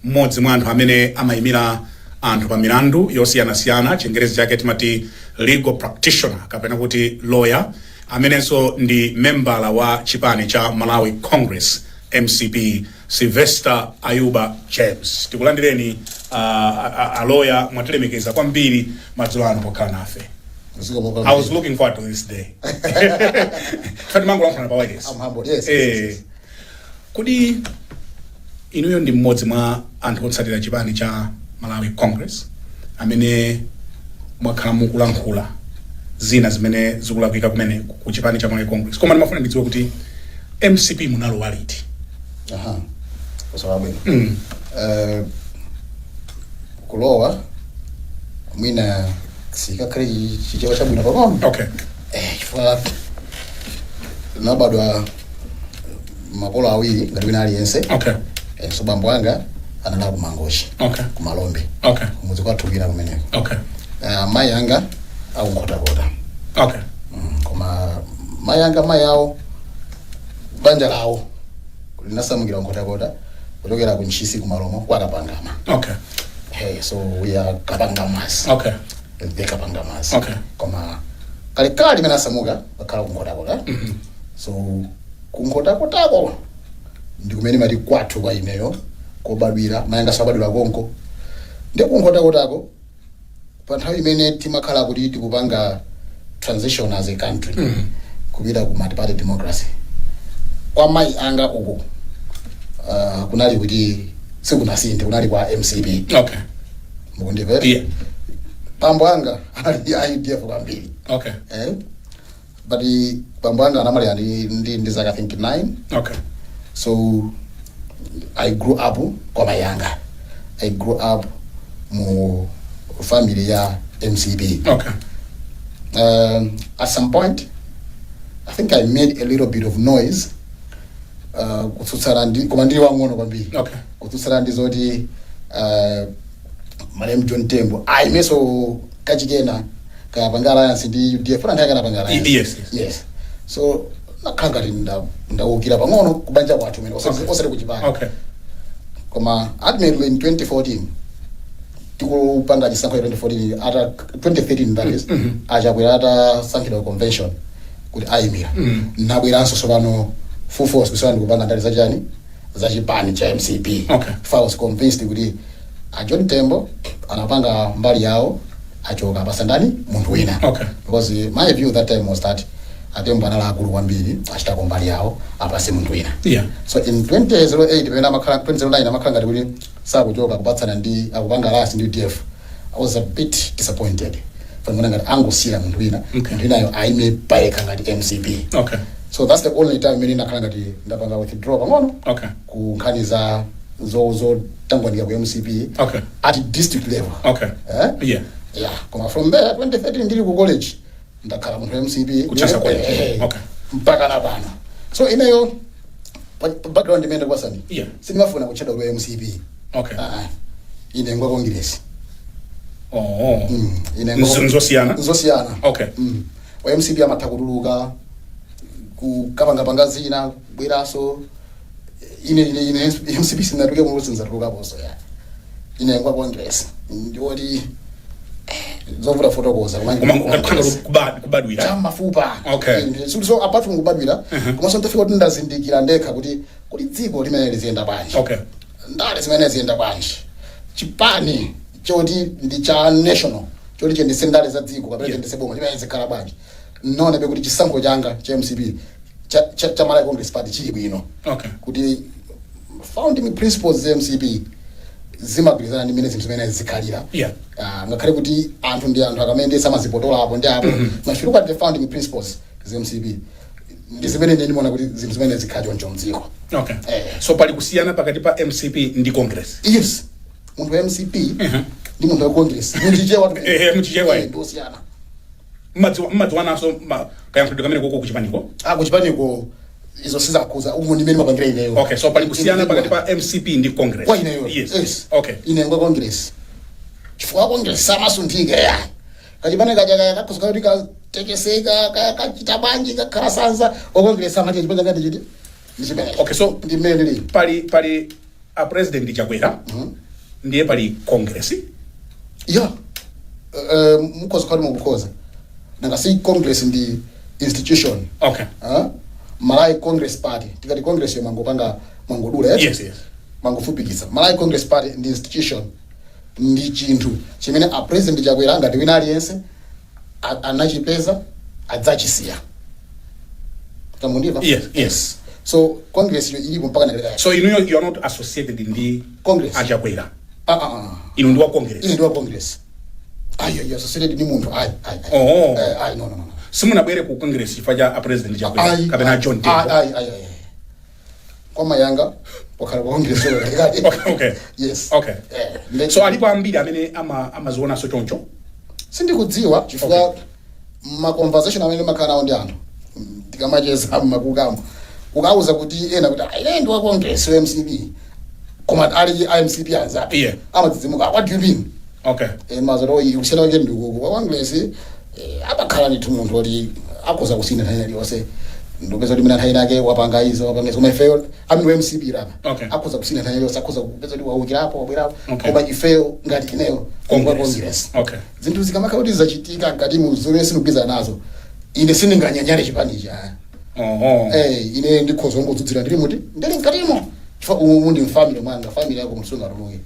mmodzi mwa anthu amene amayimira anthu pa milandu yosiyanasiyana, chingerezi chake timati legal practitioner kapena kuti lawyer, amenenso ndi membala wa chipani cha Malawi Congress MCP, Sylvester Ayuba James. Tikulandireni a lawyer mwatilemekeza kwambiri madzulo ano pokhala nafe. I was looking forward to this day. I'm humble, yes. Kudi inuyo ndi mmodzi mwa anthu otsatira chipani cha Malawi Congress amene mwakhala mukulankhula zina zimene zikulakwika kumene ku chipani cha Malawi Congress. Koma ndimafuna ndidziwe kuti MCP munalowa liti? Kulowa mwina sikakali chichewa cha bwino pang'ono. Okay. Chifukwa nabadwa makolo awiri ngati wina aliyense. Okay. So bambo wanga analala ku Mangochi. Okay. Ku Malombe. Okay. Kumudzi kwathukira kumeneko. Okay. Mai anga akunkhotakota. Okay. Koma mai anga mai awo banja lawo linasamukira nkhotakota kuchokera ku Nchisi ku Malomo kwa Kapangama. Okay. Hey, so we are Kapangamas. Okay. The Kapangamas. Okay. Koma kali mena samuka bakhala kunkhotakota. So kunkhotakotako ndi kumene mati kwathu kwa ineyo kobadwira mayanga sabadwira konko ndi kunkhotakotako pa nthawi imene timakhala kuti tikupanga transition as a country kupita ku multi-party democracy. Kwa mai anga uko kunali kuti sikunasinthe kunali kwa MCP. Okay. Mukundimvera? Yeah. Bambo anga ali IDF kwambiri. Okay. But bambo anga anamaliya ndi zaka I think 9. Okay. So I grew up kwa mayanga. I grew up mu family ya MCP. Okay. At some point I think I made a little bit of noise kutsutsana ndi komandiri wang'ono kwambiri. Okay. Kutsutsana ndi zoti Malem John Tembo aimeso kachikena ka pangala alliance ndi UDF funa ndaka na pangala alliance. Yes. So nakanga ndawukira pang'ono kubanja kwathu mene osati kuchipanga. Okay. Koma ultimately in 2014 tikupanga chisankho ya 2014 ata 2013 that is achakwera ata sankhidwa convention kuti ayimira. Nabweranso sopano full force kusana ndikupanga ndali zachani za chipani cha MCP. Okay. I was convinced kuti John Tembo anapanga mbali yao achoka pasandani munthu wina. Okay. Because my view that time was that Tembo anala akulu kwambiri achitako mbali yao apase munthu wina. Yeah. So in 2008 when amakhala 2009 amakhala ngati kuti sakuchoka kupatsana ndi akupanga last ndi UDF, I was a bit disappointed. Fana ngati angosira munthu wina. Okay. Munthu winayo aime paeka ngati MCP. Okay. So that's the only time when nakhala ngati ndapanga withdraw pang'ono. Okay. Ku nkhani za zo tangwanika ku MCP. Okay. At district level. Okay. Yeah. Yeah. Koma from there 2013 ndili ku college ndakhala munthu wa MCP kuchasa college. Okay. Mpaka na pano. So ineyo background imene kwasani. Yeah. Sinimafuna kuchedwa ku MCP. Okay. Ine ngwa Congress. Ine Nzosiyana. Okay. Wa MCP amathakutuluka ku kapanga zina bweraso ine MCP sinatuke mu lusinza tuluka boso ya. Ine ngwa Congress. Ndioti zovula fotokoza kubadwira chamafupa. Okay. So apart from kubadwira koma sontafika kuti ndazindikira ndekha kuti dziko limene liziyenda bwanji. Okay. Ndale zimene ziyenda bwanji. Chipani choti ndi cha national choti chendise ndale za dziko kapena chendise boma limene zikhala bwanji. Nona be kuti chisankho changa cha MCP cha Malawi Congress Party chili bwino. Okay. Kuti founding principles za MCP zimagwirizana ndi mene zinthu zimene zikhalira. Yeah. Ngakhale kuti anthu ndi anthu akamendesa mazipotola apo ndi apo. Mashuru kwa the founding principles za MCP ndi zimene ndimona kuti zinthu zimene zikhala choncho mdziko. Okay. So pali kusiyana pakati pa MCP ndi Congress. Yes. Munthu wa MCP ndi munthu wa Congress. Muchichewa ndosiyana. Mmadziwana so kayankhulidwe kamene koko kuchipaniko? Kuchipaniko izo sizakuza umu ndimene mapangira ineyo. Okay, so pali kusiyana pakati pa MCP ndi Congress. Kwa ineyo. Yes. Okay. Ine ngwa Congress. Chifukwa Congress samasunthike ya. Kachipane kakusuka kuti katekeseka kachita banji kakhala o Congress amati chipanga ngati chiti. Okay, so ndimene pali a president Chakwera ndiye pali congress yeah mukhoza khali mukhoza nanga si congress ndi institution. Okay. Malawi Congress Party tikati congress yo mangopanga mangodula yes mangofupikisa. Malawi Congress Party ndi institution ndi chinthu chimene a president Chakwera ngati wina aliyense anachipeza adzachisiya. Tamundiva? Yes. So congress yo ilipo mpaka na so you are not associated in the congress a Chakwera inu ndi wa congress you associated ni munthu no simunabwere ku congress chifukwa a president Chakwera kapena John Tembo koma yanga wakhala ku congress okay yes so alipo ambiri amene amaziona so choncho sindikudziwa chifukwa ma conversation amene makhala ndi anthu tikamacheza makukamo ukauza kuti ena kuti ine ndi wa congress wa MCP koma ali MCP anzapi amadzidzimuka what do you mean mazoro usena ngeni ndikuko wa congress abakhala ni munthu oti akoza kusina thanya liyose ndopeza kuti mina thayina ke wapanga koma ifeyo wa MCP rapa akoza kusina thanya liyose akoza kupeza kuti waukirapo wabwerapo koma ifeyo ngati ineyo congress zinthu zikamaka kuti zachitika ngati muzore sinugwiza nazo ine sininganyanyale chipani cha ine ndikhoza ngodzudzira ndiri muti ndili nkatimo chifukwa umu ndi family mwanga family yako msunga ruke.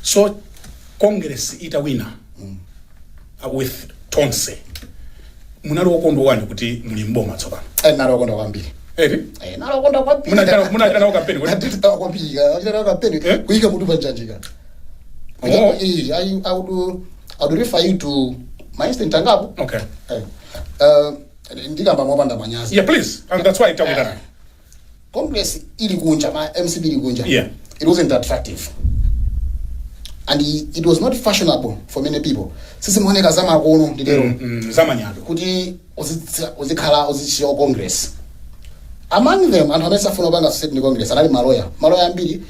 So congress itawina with tonse munali wokondo wani kuti muli mboma tsopano nali wokondo kwambiri nali wokondo kwambiri munachana kampeni kwambiri achana kampeni kuika mutu panjanjika I would refer you to my instant angapo ndikamba mwapanda manyazi please and that's why itawina congress ili kunja ma MCP ili kunja it wasn't attractive and it was not fashionable for many people. Sisi muoneka zama kono ndidero zama nyalo kuti uzikhala uzichiyo congress among them anthu amene safuna banga state ni congress anali maloya ambiri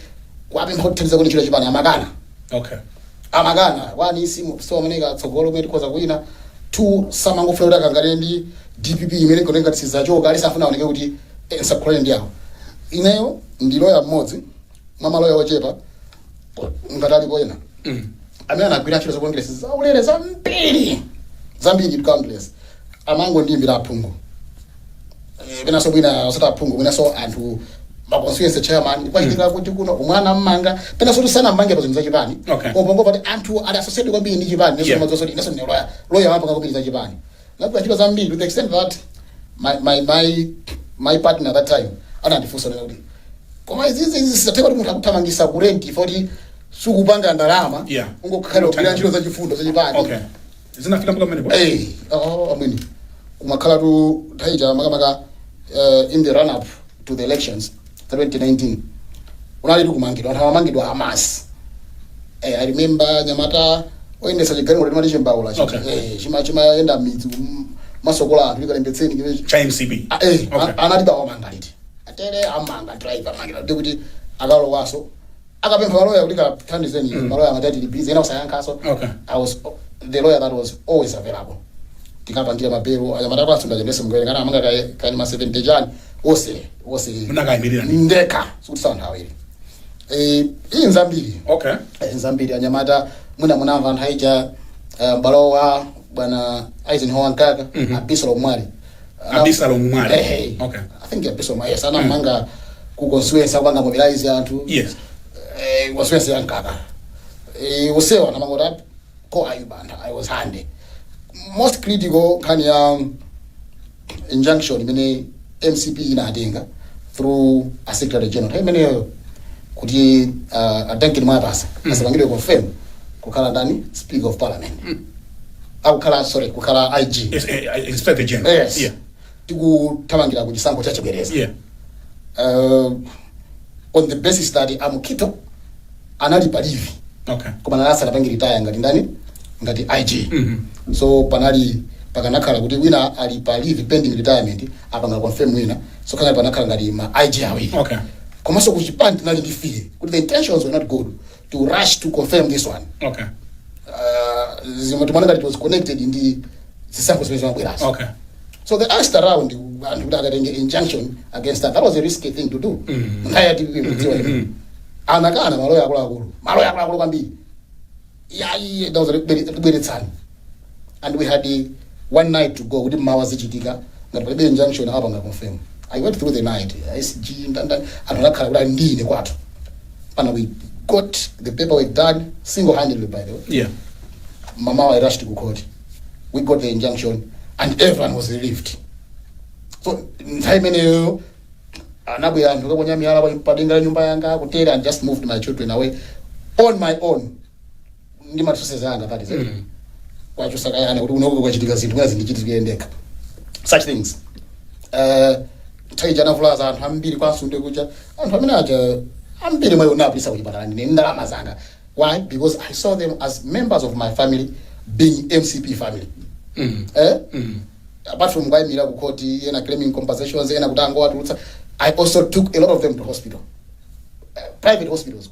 kwabe mphotheleza kuti chilo chipani amakana amakana wani simu so amaneka tsogolo mwe tikoza kuina two samangofuna kuti akangale ndi DPP imene konenga tisizachoka ali safuna aoneke kuti nsakholeni ndiyawo ineyo ndi lawyer mmodzi mama lawyer wachepa ngatali koyena amene anagwira chilo za congress zaulere zambiri congress amango ndimbira aphungu pena so bwina osata aphungu pena so anthu makonstituency chairman kwachitika kuti kuno umwana mmanga pena so sana mmange pazo mzachipani obongo pati anthu ali associated kwambiri ndi chipani neso mazoso neso ne lawyer mapanga kwambiri za chipani ngakwa chilo zambiri to the extent that my partner at that time anandifunsa kuti koma izi sitateka kuti munthu akuthamangisa ku rent foti sukupanga ndalama ungokhala ukira ntchito za chifundo za chipani zinafika mpaka mene amweni kumakhala tu taija makamaka in the run up to the elections 2019 unali kumangidwa anthu amangidwa amas I remember nyamata oyendesa chigalimo limali chimbaula chima enda midzi masokola anthu likalembetseni cha MCP anali bawa mangaliti atere amanga driver mangira ndikuti akalo waso akapempha maloya kuti kathandizeni maloya amatati libize ena usayankhaso I was the lawyer that was always available tikapangira mapero anyamata kwasunda jemese mgwele kana amanga kani ma 70 jani wose munakayimirira ndeka kuti sound awiri inzambiri inzambiri anyamata munamva anthu aija balowa bwana Eisenhower Nkaka Abisalo Mwali I think Abisalo Mwali sana manga ku constituency kwanga mobilize anthu constituency yankaka usewa na mangota ko ayubanda I was handy most critical kind injunction imene MCP inatenga through a secretary general imene kuti adankin mapasa asabangire confirm kukhala ndani speaker of parliament kukhala kukhala IG inspector general tikuthamangira kuti sango chachibwereza on the basis that amukito anali palivi koma nalasa napangi retire ngati ndani ngati IG so panali pakanakhala kuti wina ali palivi pending retirement apanga confirm wina so kana panakhala ngati ma IG awiri koma so kuchipani tinali ndifire kuti the intentions were not good to rush to confirm this one zima tumana ngati it was connected in the sisango special mabweraso so they asked around and we got an injunction against that. That was a risky thing to do. anakana maloya akulu kwambiri yayi ndawuzabweretsani and we had one night to go kuti mawa zichitika ngati palibe injunction apa ngakonfirm. I went through the night ICG anthu anakhala kuti ndine kwathu pana we got the paperwork done single-handedly, by the way. Yeah. Mama I rushed to court. We got the injunction and everyone was relieved. So time in anabwe anthu kaponya miyala padenga nyumba yanga kutera and just moved my children away on my own. Ndi matusese anga pati zedi. Kwacho sakayana kuti unoko kwachitika zinthu ngazi ndichitike such things. Taijana fulaza anthu ambiri kwasunde kucha anthu amene aja ambiri mwe unapisa kuchipatala ndi ndalama zanga. Why? Because I saw them as members of my family, being MCP family. Apart from going mira kukoti and claiming compensations and I also took a lot of them to hospital, private hospitals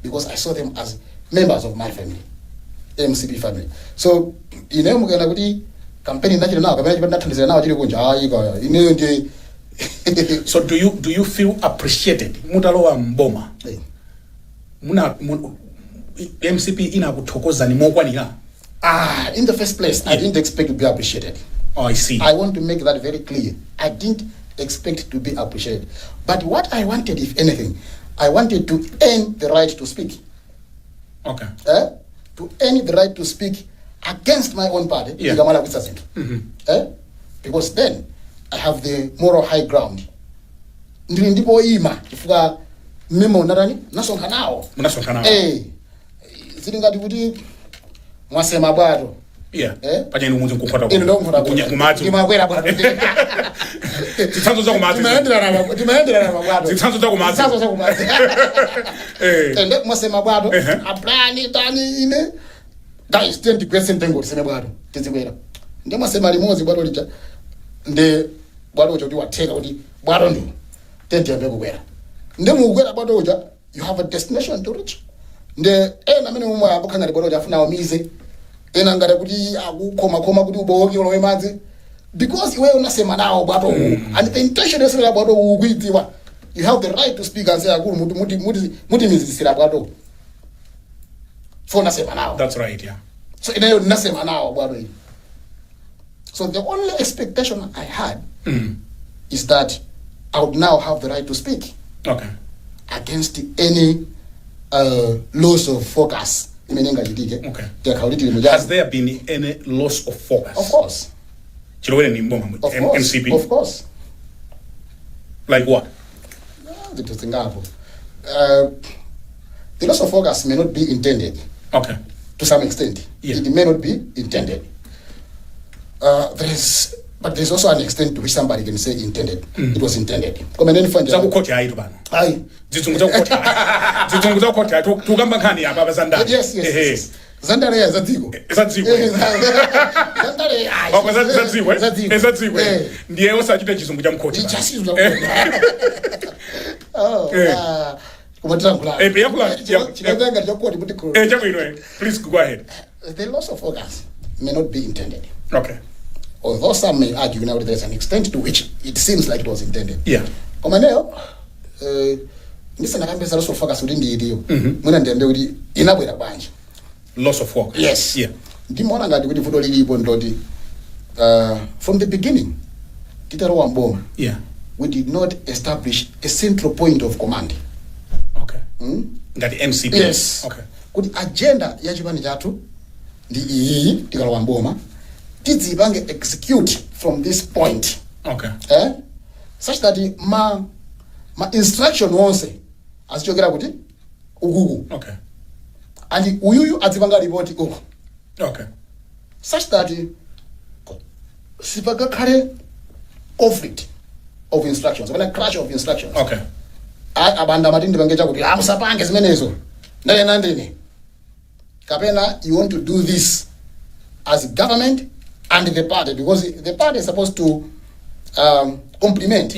because I saw them as members of my family, MCP family. So you know campaigning now. So do you feel appreciated? Mutalowa mboma. MCP inakuthokoza ni mokwanira. In the first place, I didn't expect to be appreciated. Oh, I see. I want to make that very clear. I didn't expect to be appreciated. But what I wanted, if anything, I wanted to earn the right to speak. Okay. To earn the right to speak against my own party. Yeah. Because then I have the moral high ground. Ndipo ima ifuka memo narani nasonka nawo. Zilingati kuti mwasema bwato. Yeah. Panyeni umuzi nkukhota ku. Ino nkukhota kumati. Ndimakwera bwato. Zitsanzo za kumati. Timaendera na bwato. Zitsanzo za kumati. Zitsanzo za kumati. Ende mwasema bwato. Aplani tani ine. That is 20% tengo sene bwato. Tizikwera. Ndi mwasema limozi bwato lija. Nde bwato choti wateka kuti bwato ndi. Tenti yambe kukwera. Nde mukwera bwato uja, you have a destination to reach. Nde amene mumwe abukanga ndi bwato afuna omize. Ngare kuti akukoma kuti uboki ulowe madzi. Because iwe unasema nawo bwato and the intention is that bwato ukuitiwa. You have the right to speak and say akulu muti mizisira bwato. So unasema nawo. That's right, yeah. So inayo unasema nawo bwato hili. So the only expectation I had is that I would now have the right to speak. Okay. Against any loss of focus. Okay. Has there been any loss of focus? Of course. MCP? Of course. Like what? The loss of focus may not be intended. Okay. To some extent. Yeah. It may not be intended. But there's also an extent to which somebody can say intended. It was intended. Come and find out. Yes. Zandare Zatigo. Please go ahead. The loss of focus may not be intended. Okay. Although some may argue now that there's an extent to which it seems like it was intended. Yeah. Komaneo, nisa nakambeza loss of focus within the mwina ndembe kuti inabwera bwanji. Loss of focus. Yes. Yeah. Ndimona ngati kuti vuto lilipo ndoti from the beginning titarowa mboma. Yeah. We did not establish a central point of command. Okay. Ngati MCP. Yes. Okay. Kuti agenda ya chipani chathu ndi iyi tikalowa mboma. Tidzipange execute from this point. Okay. Such that ma instruction wonse azichokera kuti ukuku. Okay. And uyuyu adzipanga report uku. Okay. Such that sipakakhale conflict of instructions, when a clash of instructions. Okay. Abanda matindi bangecha kuti amusapange zimenezo. Ndene. Kapena, you want to do this as government and the party, because the party is supposed to complement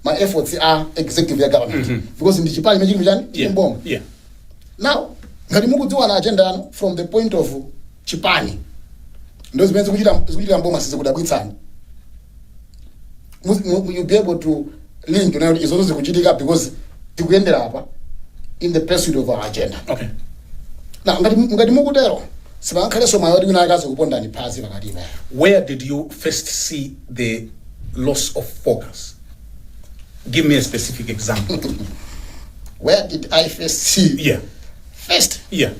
my efforts are executive government. Because in the Chipani Majin, yeah. Now, Ngadimuku do an agenda from the point of Chipani. Those men who you'll be able to link, is also because tikuyendera apa in the pursuit of our agenda. Okay. Now ngati mukutero sipankhaleso mwayo kuti wina akazi kupondani phazi pakati pa. Where did you first see the loss of focus? Give me a specific example. Where did I first see? Yeah. First? Yeah.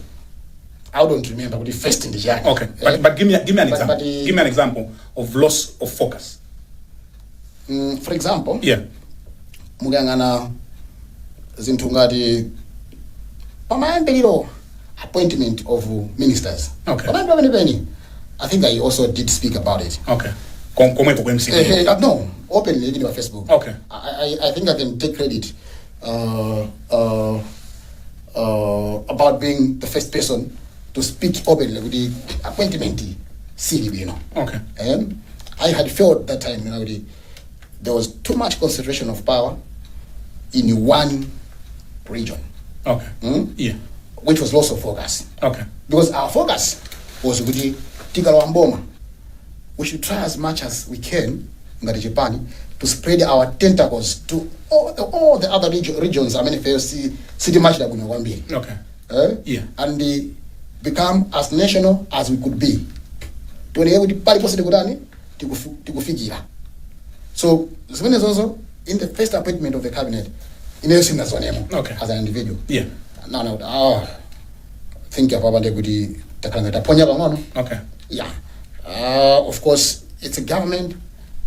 I don't remember what the first in the journey. Okay. But give me an example. Give me an example of loss of focus. For example, yeah. Mugangana zinthu ngati pamayambiriro appointment of ministers. Okay. I think I also did speak about it. Okay. Komwe kwa MCP. No, openly in my Facebook. Okay. I think I can take credit about being the first person to speak openly with the appointment CDB, you know. Okay. And I had felt that time, you know, there was too much concentration of power in one region. Okay. Yeah. Which was loss of focus. Okay. Because our focus was with the Tigalo Mboma. We should try as much as we can, in Japan, to spread our tentacles to all the other regions. I mean, if you see the match that we want to be. Okay. Yeah. And become as national as we could be. To enable the party possible to figure. So, also in the first appointment of the cabinet, in as an individual. Yeah. Now, think about the okay. Yeah. Of course, it's a government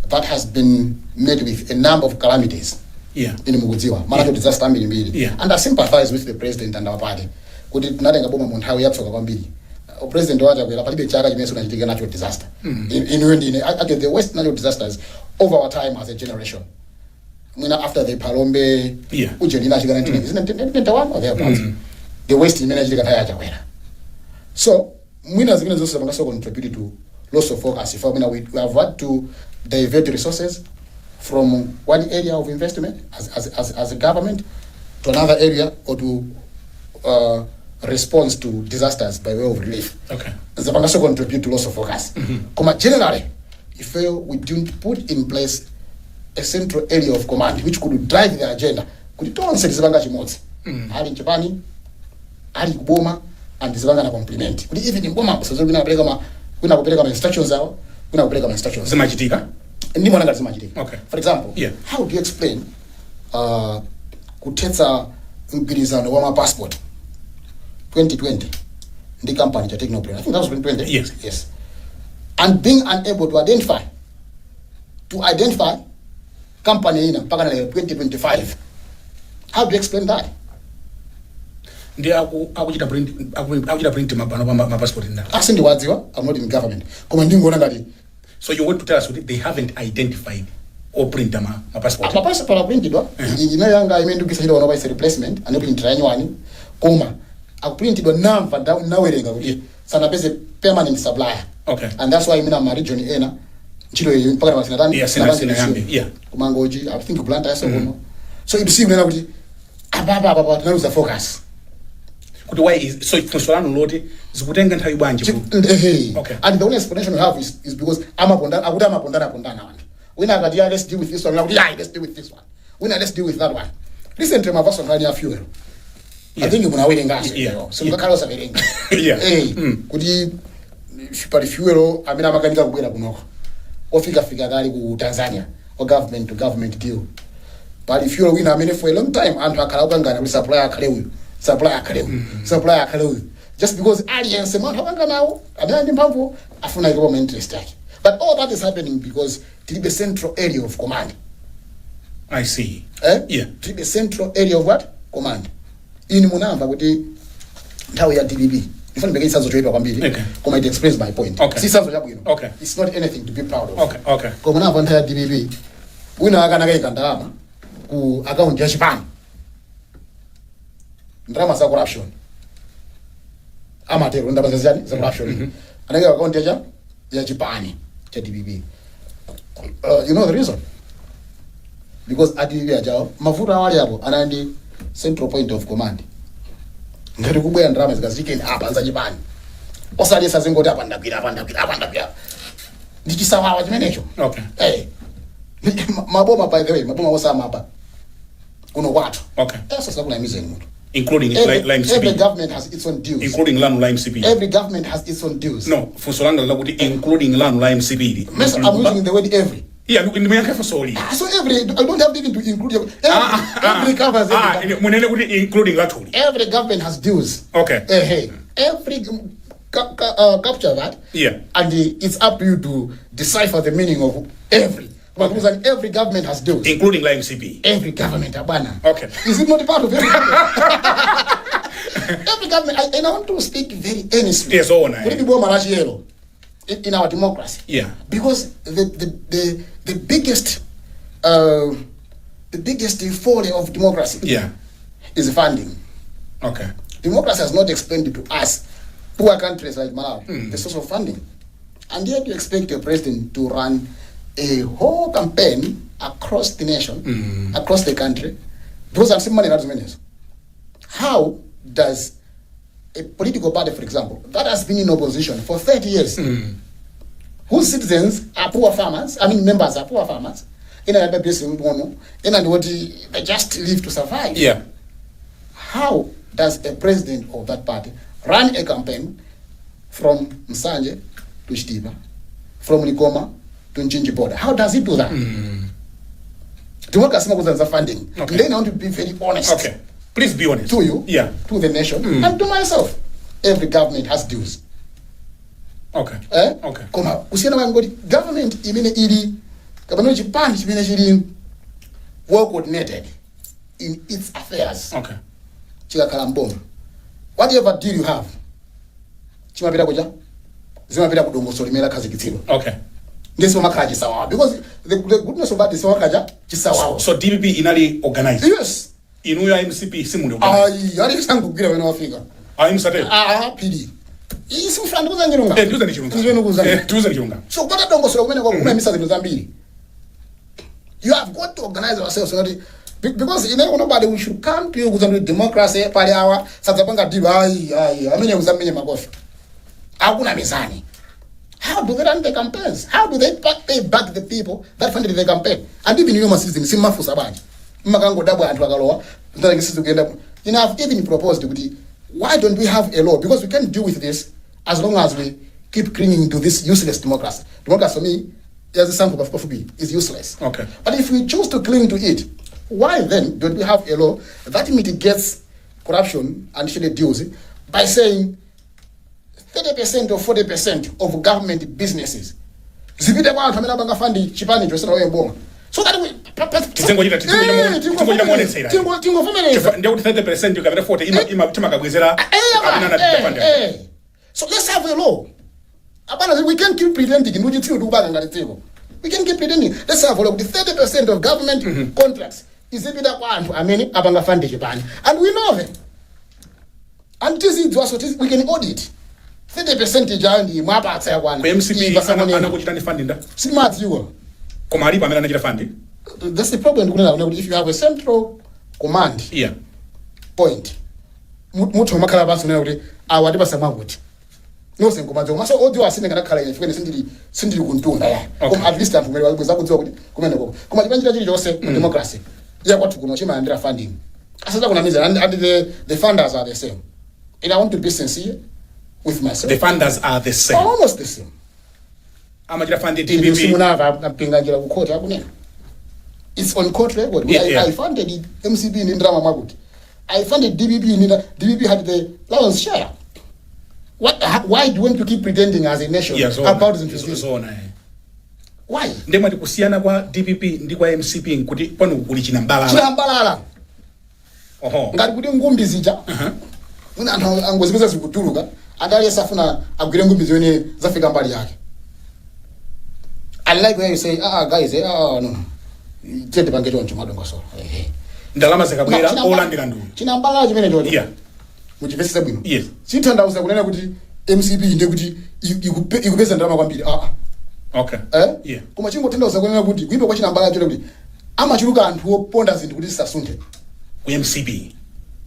that has been made with a number of calamities. Yeah. In Mugudziwa, Malawi disaster yeah. And I sympathize with the president and our party. Could it not have been how we have to go President Waja will have a natural disaster. In the West natural disasters over our time as a generation. After the Palombe, yeah. The West in so we have also contributed to loss of focus. If we have had to divert resources from one area of investment as a government to another area or to response to disasters by way of relief. Okay. The also contribute to loss of focus. Generally, if we don't put in place a central area of command which could drive the agenda, could it all say Zibanga Chimotsi? In Japan, Ali Kuboma, and Zibanga compliment. Could even in Boma, so we have break instructions out, we have break instructions. Okay. For example, yeah. How do you explain Kutetsa Mpirizano Wama passport 2020? The company to take no plan. I think that was 2020. Yes. Yes. And being unable to identify company in 2025. How do you explain that? Print my passport in that. I'm not in government. So you want to tell us that they haven't identified or print my passport? My passport printed. I mean to say one replacement and print anyone. I printed a number down now. It's a permanent supplier. Okay. And that's why I'm a region ena. Yes, yeah. I think Blanta so you see when about the focus. Why is so Consolano Lodi is okay. And the only explanation we have is because I'm upon that. I would have upon that. We now got let's deal with this one. Let's deal with this one. Let's deal with that one. Listen to my verse on radio fuel. Yeah. I think you're waiting gas. Yeah. So you can't also waiting. Yeah. Hey, could you fuel? I mean, I'm going to go to or figure to Tanzania or government to government deal. But if you're winning, I mean, for a long time, and Kalabanga will supply a Kaleu. Just because aliens amount now, and then the government interest. But all that is happening because to the central area of command. I see. Yeah. To the central area of what? Command. In Munamba with the now we are DBB. If I'm beginning to trade or come it explains my point. Okay. Okay. It's not anything to be proud of. Okay. Come on entire DBB. We know gonna get Kandama who account Japan. Drama za corruption. Amateur ndaba za corruption. Anaga account ya Japan, DBB. You know the reason? Because at DBB ajao mafuta wale hapo anandi central point of command. Ngati kubwera drama zikazikeni apa za Japan. Osali sazingoti apa ndakwira. Ndichisawawa chimenecho. Okay. Hey. Maboma by the way, maboma osama apa. kuno kwathu. Okay. Eso sakunamizeni munthu. Including MCP. Every government has its own dues. Including lanu la MCP. Every government has its own dues. No, funso langa lakuti including lanu la MCP. I'm using the word every. Yeah, ndimuyankhe for solely. So every, I don't have even to include every covers every. Munene kuti including latuli. Every government has dues. Okay. Hey, every capture that. Yeah. And it's up to you to decipher the meaning of every. Because every government has dues. Including la MCP. Every government, abana. Okay. Is it not a part of every government? Every government, and I want to speak very earnestly. Yes, oh, in our democracy. Yeah. Because the biggest folly of democracy, yeah, is funding. Okay. Democracy has not explained to us, poor countries like Malawi, the source of funding. And yet you expect a president to run a whole campaign across the nation, across the country, because I'm saying money not minutes. How does a political party, for example, that has been in opposition for 30 years, whose citizens are poor farmers, members are poor farmers, they just live to survive. Yeah. How does a president of that party run a campaign from Msanje to Chitipa, from Likoma to Nchinji border? How does he do that? Democracy is funding. Okay. Then I want to be very honest. Okay. Please be honest. To you, yeah, to the nation, and to myself. Every government has dues. Okay. Okay. Koma kusiyana ngoti government imene ili kapano chipani chimene chili well coordinated in its affairs. Okay. Chikakhala mboma. Whatever deal you have, chimapita kuja, zimapita kudongoso limela khazikitsidwa. Okay. Ndesi makhala chisawawa, because the goodness of that is wakaja chisawawa. So DPP inali organized. Yes. Inuyo MCP simuli organized. Yali sangukira wena wafika. Imsate. PD. Isi mfrandi kuzanjirunga. Tuza ni chirunga. Tuza ni chirunga. So kupata dongosolo kumene kwa kumemisa zinthu zambiri. You have got to organize yourself so that because nobody we should come to you with democracy pale awa sadzapanga diba amenye kuzamenye makofi. Hakuna mizani. How do they run the campaigns? How do they back the people that funded the campaign? And even you citizen simafusa banje. Makango dabwa anthu akalowa ndanga sisi kuyenda. You know, I've even proposed kuti why don't we have a law? Because we can't deal with this as long as we keep clinging to this useless democracy. Democracy for me, as a sample of coffee, is useless. Okay. But if we choose to cling to it, why then don't we have a law that mitigates corruption and actually deals by saying 30% or 40% of government businesses zipite kwa anthu amene abanga fund chipani chosera oyemboma. So that we tingovomereza ndio kuti 30% ukapita 40 ima timakabwezera abana na. So let's have a law. We can't keep pretending. We can't keep pretending. Let's have a law. The 30% of government contracts is a bit of one to ameni abanga fund Japan, and we know them. And this is what we can audit. 30% ijandi mwapa atsa one. MCP anakuchitani funding da. Smart you. Komali pamela anachita funding. That's the problem. If you have a central command, yeah, point. Mutu makala basu na kuti awadiba samavuti. No sengo mazo. Maso audio asine kana kala ifike sindiri kuntunda ya. Come at least anthu mwe kuza kudziwa kuti kumene koko. Koma chipanjira chili chose democracy. Ya kwathu kuno chima andira funding. Asaza kunamiza and the funders are the same. And I want to be sincere with myself. The funders are the same. Almost the same. Amachita funding DPP. Simunava mpinganjira kukhota akunena. It's on court record. I funded MCP in Indrama Maguti. I funded DBP in DBP had the lion's share. Why do you want to keep pretending as a nation about this institution? Why? Ndema tikusiana kwa DPP ndi kwa MCP nkuti pano kuli chinambalala. Chinambalala. Oho. Ngati kuti ngumbi zija. Una anthu angozipeza zikutuluka. Andali safuna agwire ngumbi zione zafika mbali yake. I like when you say, guys, no. Tete bange choncho madongoso. Ndalama zakabwera olandira ndu. Chinambala chimene choncho. Yeah. Muchivesesa bwino. Yes. Chithandauza kunena kuti MCP inde kuti ikupeza ndalama kwambiri. Okay. Yeah. Koma chingothandauza kunena kuti kuipa kwa chinambala choncho kuti amachuluka anthu oponda zinthu kuti zisasunthe. Ku MCP.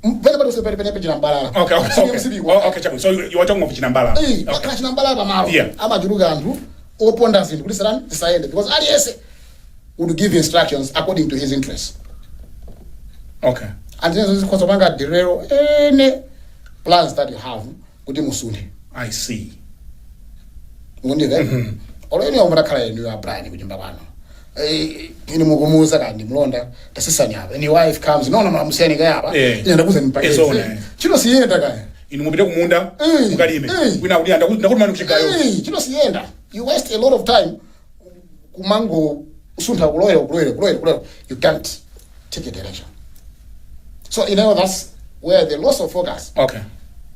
Pene pali usepere pene chinambala. Okay. Okay. So you are talking of chinambala. Pakala chinambala pamalo. Yeah. Amachuluka anthu oponda zinthu kuti zisayende because aliyese would give instructions according to his interests. Okay. And then zikhoza panga derero any plans that you have kuti musunde. I see. Ngundive? Olweni omurakhala enu ya brand kuti mbabano. Ini mukumuza kandi mlonda tasisani apa. Any wife comes no musiyani kaya apa. Ine ndakuza nipake. Chino siyenda kaya. Inu mupite kumunda mukalime. Kwina kuti ndakuti kuchikayo. Chino siyenda. You waste a lot of time kumango usunta kuloyera. You can't take a direction. So that's where the loss of focus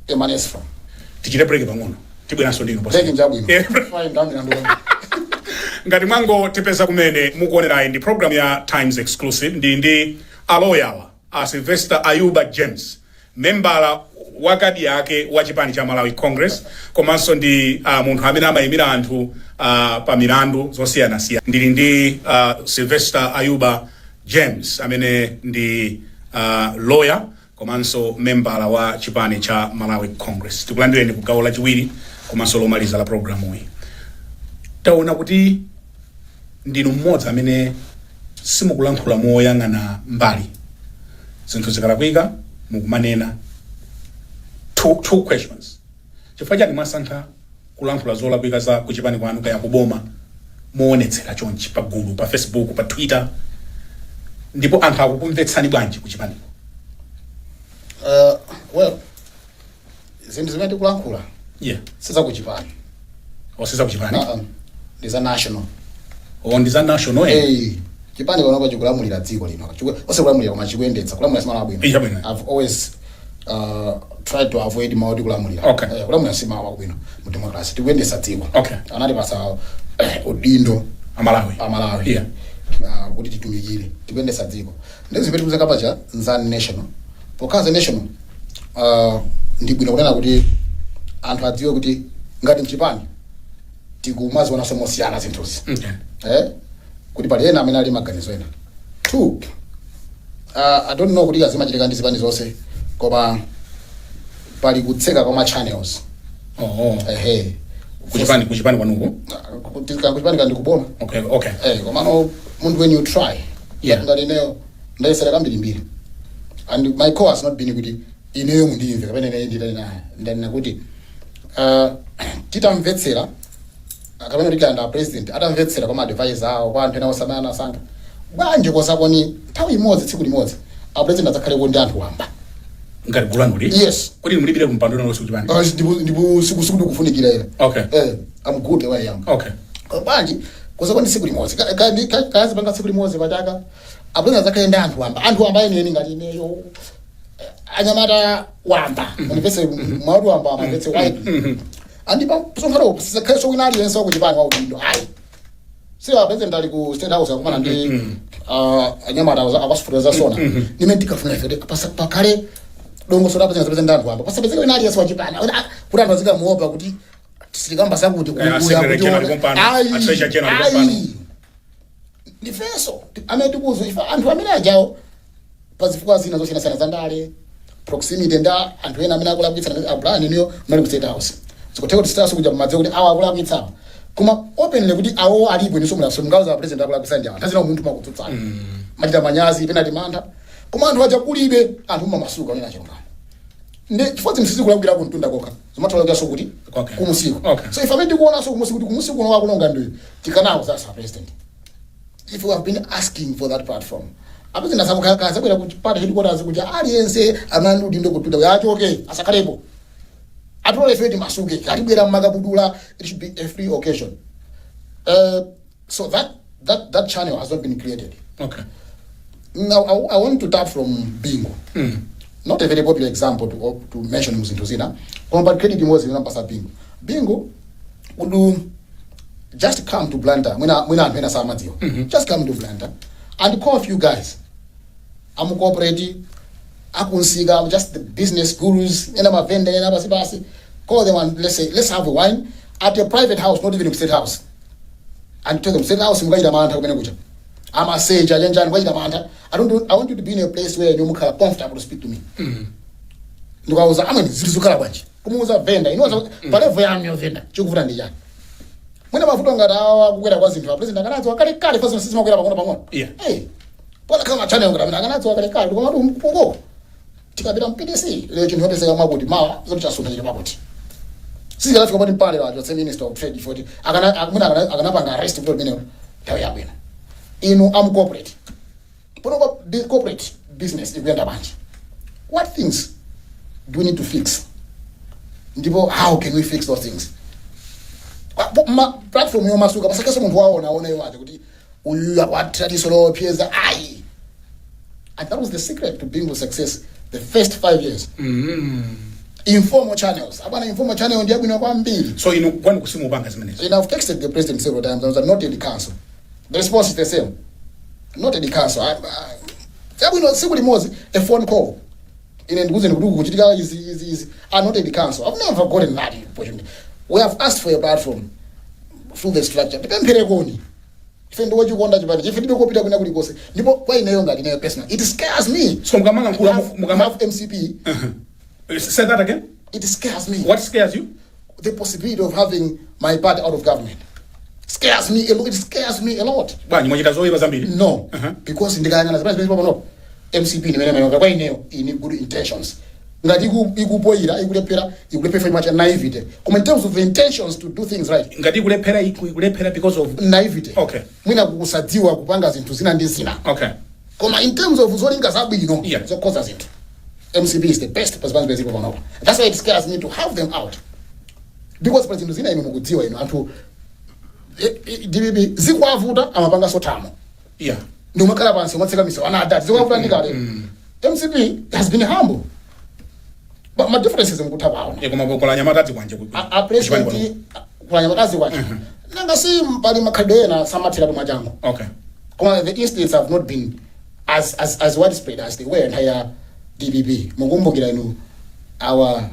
emanates from. Tichite break pang'ono. Tibweranso ndino boss. Break njabwino. Fine ndambi. Ngati mwango tipeza kumene mukuonera ndi program ya Times Exclusive ndi aloyawa a Sylvester Ayuba James, membala wakadi yake wa chipani cha Malawi Congress, komanso ndi munthu amene amayimira anthu pa milandu zosiyana-siyana. Ndili ndi Sylvester Ayuba James amene ndi lawyer komanso membala wa chipani cha Malawi Congress. Tikulandireni ku gawo lachiwiri komanso lomaliza la programu iyi. Taona kuti ndinu mmodzi amene simukulankhula moyang'ana mbali. Zinthu zikalakwika mukumanena. Two questions. Chifukwa chani mwasankha kulankhula zolakwika za kuchipani kwanu kaya kuboma muonetsera chonchi pa Google, pa Facebook, pa Twitter, ndipo anthu akukumvetsani bwanji kuchipani? Well, zinthu zimene tikulankhula siza kuchipani. Siza kuchipani? Ndiza national. Ndiza national chipani panopa chikulamulira dziko lino. Osekulamulira koma chikuyendetsa kulamulira simala bwino. I've always tried to avoid maudi kulamulira. Kulamulira simala bwino mu democracy. Tikuyendetsa dziko. Anali pasa udindo Malawi. Kuti titumikire. Tikuyendetsa dziko. Ndezi zimene tikuzeka pacha nzani national. Pokaza national ndi bwino kunena kuti anthu adziwe kuti ngati mchipani tikumazi wana somosiyana zinthuzi. Kuti pali ena amene ali maganizo ena. 2, I don't know kuti azimachitika ndi zipani zonse koma pali kutseka kwa channels. Kuchipani kwanuko? Kuchipani kandi kuboma. Koma no mundu when you try. Ngati neyo ndayesera kambiri mbiri. And my call has not been kuti ineyo mundimve kapena ine ndina kuti titamvetsera akamene ndikanda president atamvetsera kwa advisor awo kwa anthu ena osamana sanga banje kosakoni nthawi imodzi tsiku limodzi a president adzakhale ndi anthu wamba ngati kulanuli. Yes, kuti mulibire kumpando na kuchipani. Ndipo siku kufunikira ira. I'm good the way I am. Banje kosakoni tsiku limodzi kazi panga tsiku limodzi pachaka a president adzakhale ndi anthu wamba ine ngati ineyo anyamata wamba unipese mawadu wamba amapetse wide. Andipa kusonkhalo sisekheso winali yenso kuchipani wa udindo hayi siwa president ali ku state house akumana ndi anyamata abasifureza sona nimene tikafuna ife pakale dongo soda president anthu amba pasabezeka winali yenso wachipani kuti anthu azika muopa kuti silikamba sakuti kuya kuti ndifeso amene tikuzo ifa anthu amene ajawo pazifukwa zina zosiyana za ndale proximity nda anthu ena amene akulakwitsana abrani niyo mali ku state house. Sikoteko tisitaso kuja mumadze kuti awa akulakwitsa. Kuma openly kuti awo alipo ni somula so mgaza president akulakwitsa ndi awa. Tazina umuntu makutsutsana. Machita manyazi penalty manda. Kuma anthu aja kulibe anthu mamasuka onena chonga. Ndi chifukwa msisi kulawira ku mtunda koka. Zomatologa so kuti kumusiko. So if amene kuona so kumusiko kuti kumusiko no wakulonga ndi tikanawo za president. If we have been asking for that platform. Apo zinasabuka kaza kwera kuti party headquarters kuti aliyense amandu dindo kutuda yacho asakalepo. Atole feti masuke kalibera magabudula. It should be a free occasion. So that channel has not been created. Now I want to tap from Bingo. Not a very popular example to mention Muzintozina. But credit was in Bingo. Bingo would just come to Blanta. Just come to Blanta and call a few guys. I'm cooperative. I'm just the business gurus. Call them and let's have a wine at a private house, not even a state house. And tell them state house. I'm a sage. I want you to be in a place where you're comfortable to speak to me. Because I'm in Zuzukarabachi. Kumuza vendor. You know, whatever I am your vendor. Chukufrandi. When I'm a photographer, I was in the president. I got a card for some system. Hey. pona kama channel ngara akanatso kalekale koma uko tikapita mpdc lero chinthu chopeseka makuti mawa zoti chasunda chili makuti sisi alafika pati mpale wacho se minister of trade for akanapanga arrest kuti mene tawe yabwino inu am corporate pona kwa corporate business ikuyenda banje what things do we need to fix ndipo how can we fix those things platform yo masuka pasakaso munthu waona yo ati kuti uyu akwattraditional pieza ai. And that was the secret to being with success the first 5 years. Informal channels. Abana informal channel ndiye bwino kwambiri. So inu kwani kusimu upanga zimenezo. And I've texted the president several times. I was not in the council. The response is the same. Not in the council. Siku limozi a phone call. Ine ndikuze ndikuduku kuchitika is not in the council. I've never gotten that opportunity. We have asked for a platform through the structure. Tipemphere koni. If ndo wachikonda chipani if ndibe kopita kuna kulikose ndipo kwa ineyo ngati nayo personal it scares me. So mukamanga mukamanga MCP. Say that again. It scares me. What scares you? The possibility of having my party out of government scares me a lot. It scares me a lot. Bani mwachita zoiba zambiri? No. Because ndikayangana zipani zipani no MCP ni mene kwa ineyo ini good intentions ngati ikupoira ikulepera much naivety. In terms of the intentions to do things right ngati ikulepera because of naivety. Okay. Mwina kusadziwa kupanga zinthu zina ndi zina. Okay. Koma in terms of zolinga zabwino zokoza zinthu MCP is the best president beziko pano. That's why it scares me to have them out. Because president zina ino mukudziwa ino anthu DBB zikwavuta amapanga sotamo. Yeah. Ndio makala pansi umatseka miso anadati zikwavuta ndikale. MCP has been humble. But my differences mkuta baona. Koma kola nyamatazi kwanje a president kwa nyamatazi kwanje. Nanga si mpali makade na samatira pamajango. Okay. Koma the instances have not been as widespread as they were entire DBB. Mungumbukira inu our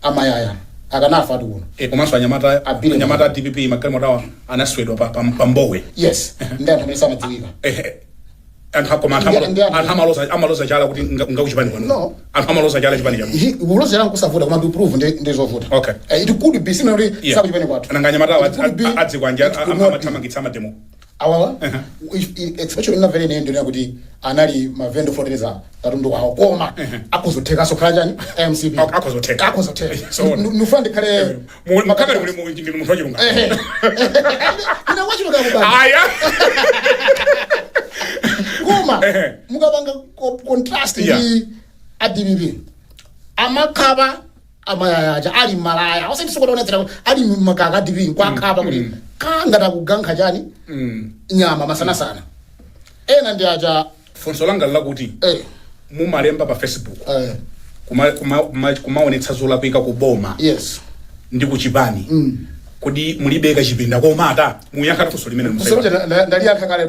amayaya akanafa tuno. Komanso nyamata DBB makalimo tawa anaswedwa pa Mbowe. Yes. Ndio tumesema dziwika. And amaloza chala kuti ngakuchipani kwanu. No. Amaloza chala chipani chanu. Uloza chala kusavuta koma to prove ndezovuta. Okay. It could be similarly sakuchipani kwatu. Nanganyamata adzi kwanja amathamangitsa mademo. Awawa especially na very nendo kuti anali mavendo fertilizer katundu wawo koma akuzotheka so kanjani MCP akuzotheka so nufande kale makakali muri mu ndinu muthu wachilunga ina wachilunga kubana aya koma mukabanga contrast ni ADBB amakaba amayaya ali malaya osati sokoonetsera ali makaka DBB kwa khaba kuti kangata kugankha chani nyama masana sana ena ndi aja funso langa lakuti mumalemba pa Facebook kumaonetsa zola kuika kuboma yes ndi kuchipani kodi mulibeka chipinda koma ata muyankha funso limene musema ndali yankha kale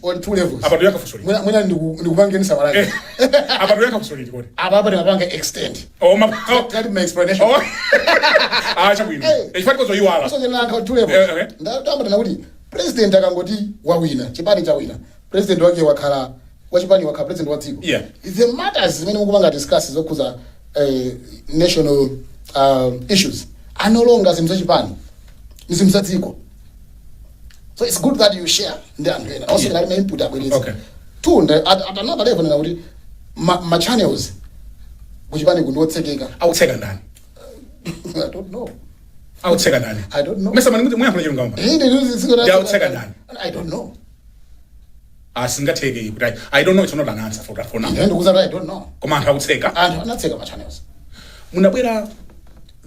on two levels apa tuyankha funso limene mwina ndikupangenisa malaya apa tuyankha funso limene kodi apa ndipanga extend that my explanation chabwino ifati kozo yiwala so ndinankha two levels ndamba nakuti president akangoti wawina chipani chawina president wake wakhala wachipani wakhala president wa dziko the matters zimene mukupanga discuss zokhuza national issues are no longer zimza chipani zimza dziko. So it's good that you share and also that my input ability. Okay. Two at another level na kuti ma channels kuchipani kundotsekeka outseka ndani I don't know. Outseka ndani I don't know. Mesa mani muyankha chilungamba outseka ndani I don't know. Asingatheke kuti I don't know, it's not an answer for that for now. I don't know. Koma anthu outseka and anatseka ma channels munabwera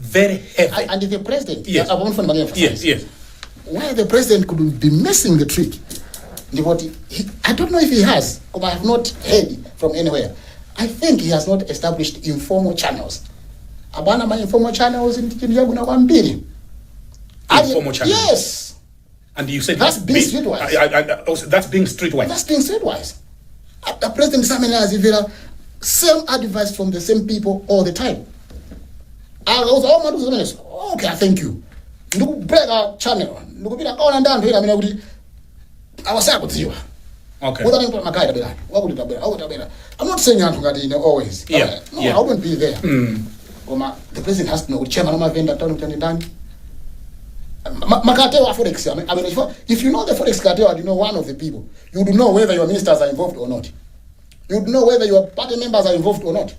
very heavy and the president yes. Yes. Why the president could be missing the trick I don't know if he has, because I have not heard from anywhere. I think he has not established informal channels. Abana ma informal channels in Kinjaguna Wambiri. Informal channels? Yes. And you said that's being streetwise. That's being streetwise. That's being streetwise. The president Samina Azivira, same advice from the same people all the time. I was okay, thank you. Look better channel. Look better on and down here. I mean, I was able to. Okay. What would it I'm not saying I'm always. Yeah. No, I wouldn't be there. The president has to know. Chairman of my vendor, Cartel are forex. I mean, if you know the forex cartel and you know one of the people, you would know whether your ministers are involved or not. You would know whether your party members are involved or not.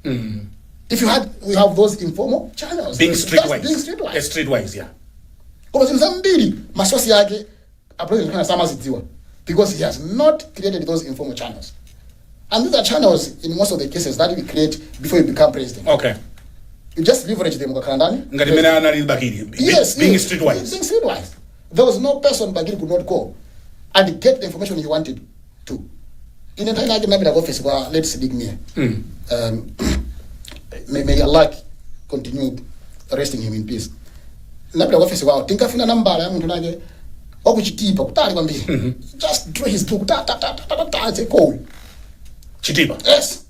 If we have those informal channels. Being streetwise. Streetwise. Yeah. Because in Zambiri, masosi yake, a president kana samazidziwa, because he has not created those informal channels. And these are channels in most of the cases that we create before you become president. Okay. You just leverage them. Yes, being streetwise. Being streetwise. There was no person Bagiri could not go and get the information he wanted to. In the time I get office, let's dig me. May Allah continue resting him in peace. Nabila office wow, think of number just draw his book, say call. Chitipa. Yes.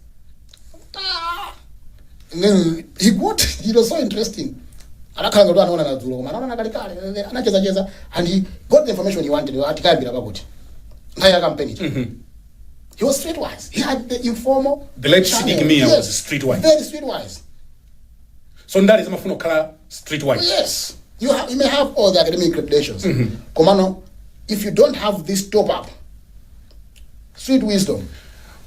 He was so interesting. And he got the information he wanted. He was streetwise. He had the informal. The late Sidik Mia was streetwise. Very streetwise. So that is a streetwise. Yes. You may have all the academic credentials. Komano, if you don't have this top up, street wisdom.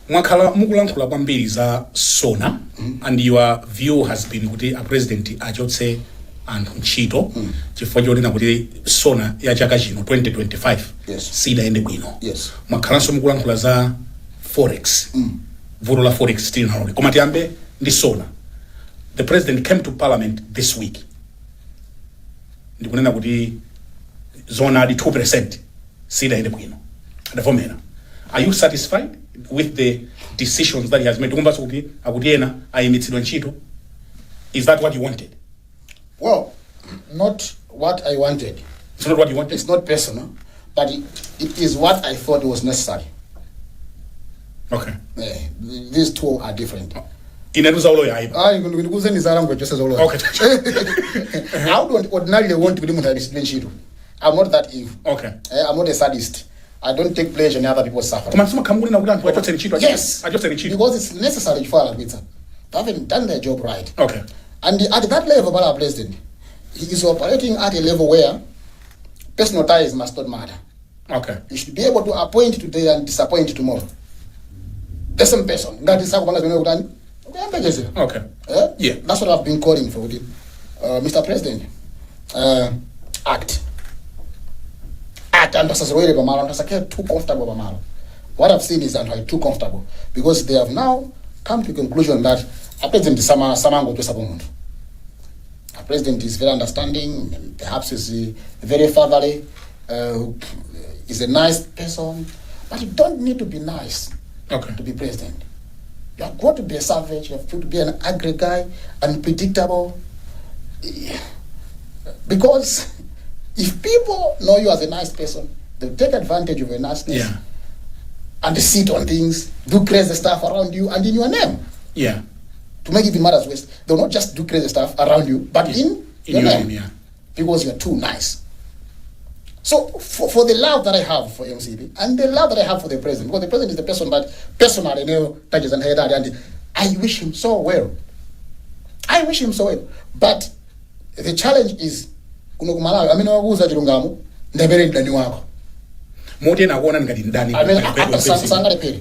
Mwakala mukulankula kwambiri za sona and your view has been kuti a president achotse anthu ntchito chifukwa chonena kuti sona ya chaka chino 2025 sidaende bwino. Mwakhalanso mukulankhula za forex, vuto la forex still naloli koma tiyambe ndi sona. The president came to parliament this week ndikunena kuti zona adi 2% sidaende bwino adavomera. Are you satisfied with the decisions that he has made? Is that what you wanted? Well, not what I wanted. It's not what you wanted? It's not personal, but it is what I thought was necessary. Okay. These two are different. In okay. How do I ordinarily want to be able? I'm not that evil. Okay. I'm not a sadist. I don't take pleasure in other people's suffering. Yes, because it's necessary for our pizza. They haven't done their job right. Okay. And at that level, our president, he is operating at a level where personal ties must not matter. Okay. You should be able to appoint today and disappoint tomorrow. The same person. That is okay. Yeah. That's what I've been calling for. Mr. President, act. And too comfortable. What I've seen is that I'm too comfortable because they have now come to the conclusion that a president is a president is very understanding, perhaps is very fatherly, is a nice person, but you don't need to be nice to be president. You have got to be a savage, you have to be an angry guy, unpredictable, because if people know you as a nice person, they'll take advantage of your niceness and they sit on things, do crazy stuff around you and in your name. Yeah. To make it matters worse, they'll not just do crazy stuff around you, but in your name. Because you're too nice. So for the love that I have for MCP and the love that I have for the president, because the president is the person that personally touches and head and I wish him so well. I wish him so well. But the challenge is Malawi, I mean, wabuza chilungamo ndebere ndani wako. Mote na kuona ngati ndani.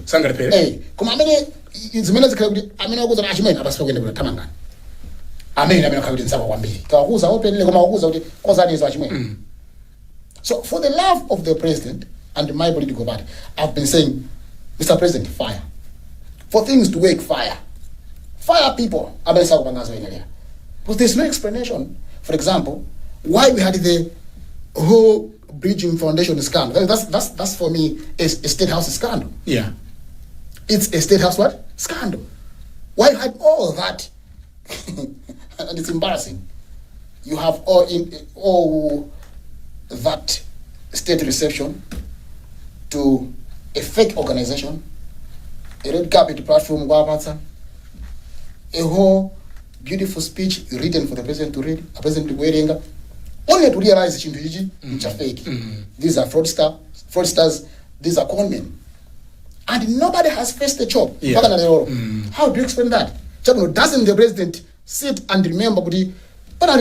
Sangale pere. Kuma amene zimene zikhala kuti amene wakuza achimene abasipa kwenda tamangana. Amene akhakuti nsaba kwambiri. Kawakuza openele koma wakuza kuti kozani izo achimene. So for the love of the president and my political party, I've been saying, Mr. President, fire. For things to work, fire. Fire people. Because there's no explanation. For example, why we had the whole bridging foundation scandal. That's for me a state house scandal. Yeah. It's a state house what? Scandal. Why you had all that? And it's embarrassing. You have all that state reception to a fake organization, a red carpet platform, a whole beautiful speech written for the president to read, a president to wearing, only to realize it's fake. These are fraudsters, these are conmen. And nobody has faced the job. How do you explain that? Doesn't the president sit and remember the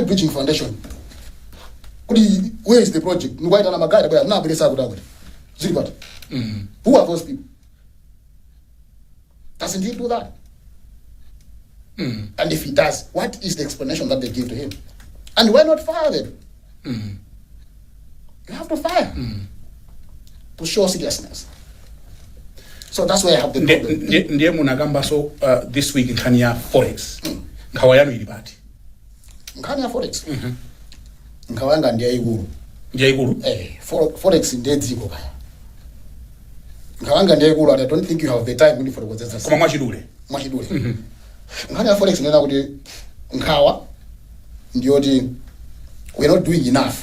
Bridging Foundation? Where is the project? Who are those people? Doesn't he do that? And if he does, what is the explanation that they give to him? And why not fire them? You have to fire to show seriousness. So that's why I have the problem. Ndiye munagamba so this week nkhani ya forex. Nkhawa yanu ili pati. Nkhani ya forex. Nkhawa yanga ndiye ikulu. Ndiye ikulu? Forex ndiye dziko kaya. Nkhawa yanga ndiye ikulu, I don't think you have the time really for the consensus. Koma mwachidule. Mwachidule. Nkhani ya forex nena kuti nkhawa ndiyoti we are not doing enough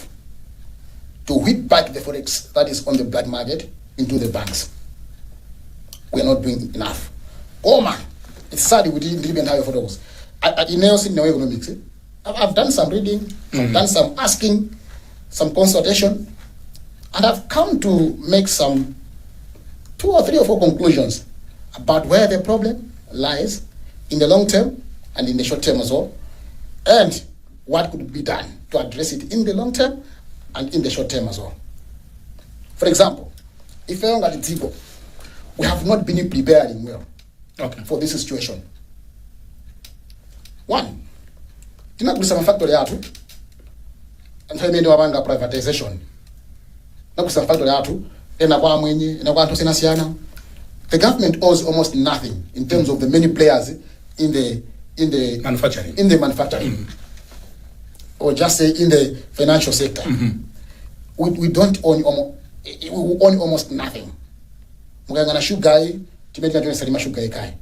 to whip back the forex that is on the black market into the banks. We are not doing enough. Oh man, it's sad we didn't even have photos. In economics, I've done some reading, I've done some asking, some consultation, and I've come to make some 2 or 3 or 4 conclusions about where the problem lies in the long term and in the short term as well, and what could be done to address it in the long term and in the short term as well. For example, if I look at Zibo, we have not been preparing well for this situation. One, tinakulisa mafactory yatu, nthaimende wabanga privatization. Nakulisa mafactory yatu, ena kwa mwenye, ena kwa antosina siana. The government owes almost nothing in terms of the many players in the manufacturing. Or just say in the financial sector. We don't own almost nothing. Muganga sugar, timeti na salima sugar ikai.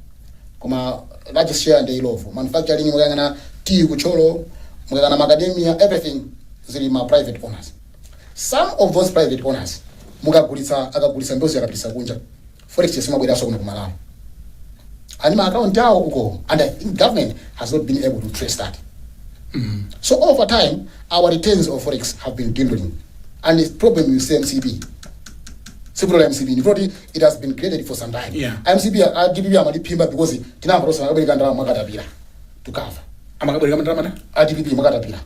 Koma largest share and ilovo. Manufacturing muganga na tea kucholo, muganga na macadamia, everything zili ma private owners. Some of those private owners akagulisa ndozi akapisa kunja. Forex yasema bwera soko ku Malawi. And my account yao uko, and I think government has not been able to trace that. So over time, our returns of forex have been dwindling, and the problem with MCP. Several MCP. It has been created for some time. Yeah. MCP, I give you a pimba because tina prosa na kabeli kandra makatapira to cover. Amakabeli kandra mana? IDP makatapira.